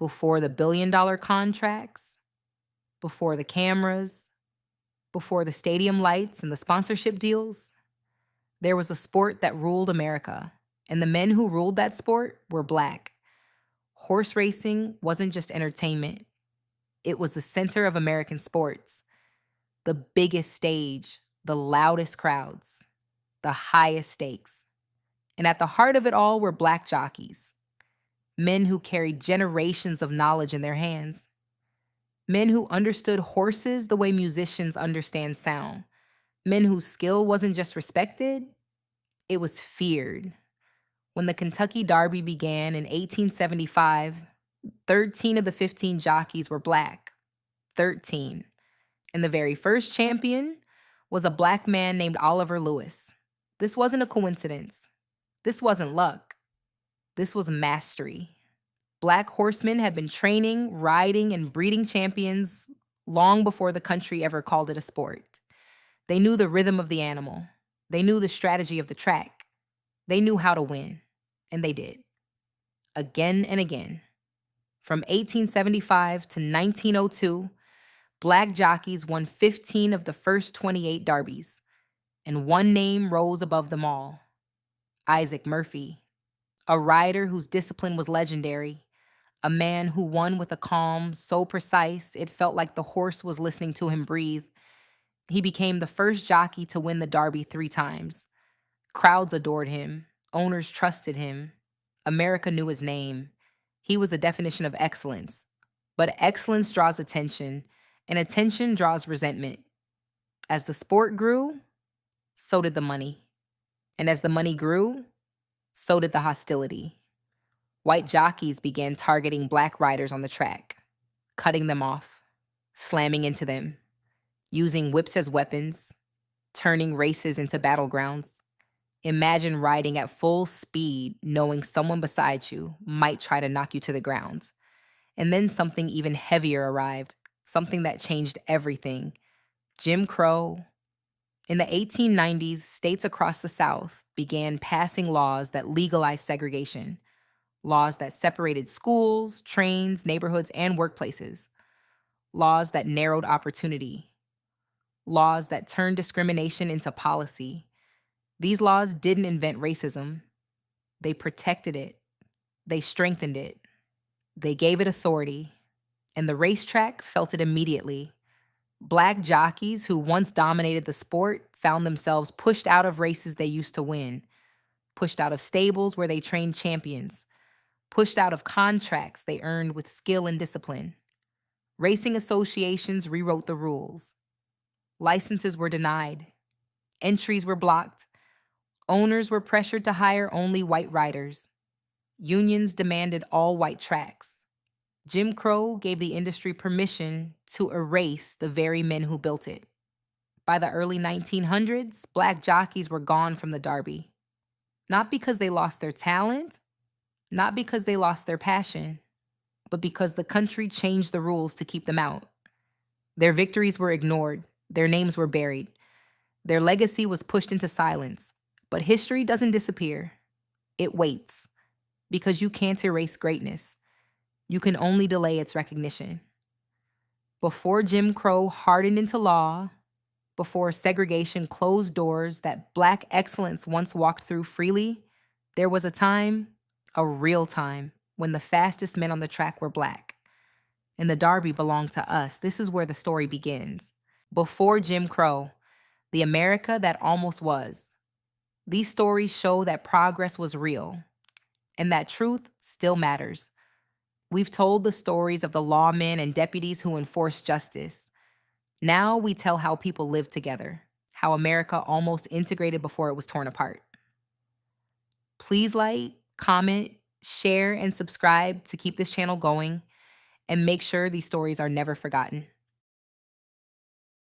before the billion-dollar contracts, before the cameras, before the stadium lights and the sponsorship deals, there was a sport that ruled America, and the men who ruled that sport were Black. Horse racing wasn't just entertainment, it was the center of American sports, the biggest stage, the loudest crowds, the highest stakes. And at the heart of it all were Black jockeys, men who carried generations of knowledge in their hands, men who understood horses the way musicians understand sound, men whose skill wasn't just respected, it was feared. When the Kentucky Derby began in 1875, 13 of the 15 jockeys were Black. 13. And the very first champion was a Black man named Oliver Lewis. This wasn't a coincidence. This wasn't luck. This was mastery. Black horsemen had been training, riding, and breeding champions long before the country ever called it a sport. They knew the rhythm of the animal. They knew the strategy of the track. They knew how to win. And they did. Again and again. From 1875 to 1902, Black jockeys won 15 of the first 28 derbies. And one name rose above them all: Isaac Murphy, a rider whose discipline was legendary, a man who won with a calm so precise it felt like the horse was listening to him breathe. He became the first jockey to win the Derby 3 times. Crowds adored him. Owners trusted him. America knew his name. He was the definition of excellence. But excellence draws attention, and attention draws resentment. As the sport grew, so did the money. And as the money grew, so did the hostility. White jockeys began targeting Black riders on the track, cutting them off, slamming into them, using whips as weapons, turning races into battlegrounds. Imagine riding at full speed, knowing someone beside you might try to knock you to the ground. And then something even heavier arrived, something that changed everything: Jim Crow. In the 1890s, states across the South began passing laws that legalized segregation, laws that separated schools, trains, neighborhoods, and workplaces, laws that narrowed opportunity, laws that turned discrimination into policy. These laws didn't invent racism. They protected it. They strengthened it. They gave it authority. And the racetrack felt it immediately. Black jockeys who once dominated the sport found themselves pushed out of races they used to win, pushed out of stables where they trained champions, pushed out of contracts they earned with skill and discipline. Racing associations rewrote the rules. Licenses were denied. Entries were blocked. Owners were pressured to hire only white riders. Unions demanded all white tracks. Jim Crow gave the industry permission to erase the very men who built it. By the early 1900s, Black jockeys were gone from the Derby. Not because they lost their talent, not because they lost their passion, but because the country changed the rules to keep them out. Their victories were ignored. Their names were buried. Their legacy was pushed into silence. But history doesn't disappear. It waits. Because you can't erase greatness. You can only delay its recognition. Before Jim Crow hardened into law, before segregation closed doors that Black excellence once walked through freely, there was a time, a real time, when the fastest men on the track were Black. And the Derby belonged to us. This is where the story begins. Before Jim Crow, the America that almost was. These stories show that progress was real, and that truth still matters. We've told the stories of the lawmen and deputies who enforced justice. Now we tell how people lived together, how America almost integrated before it was torn apart. Please like, comment, share, and subscribe to keep this channel going, and make sure these stories are never forgotten.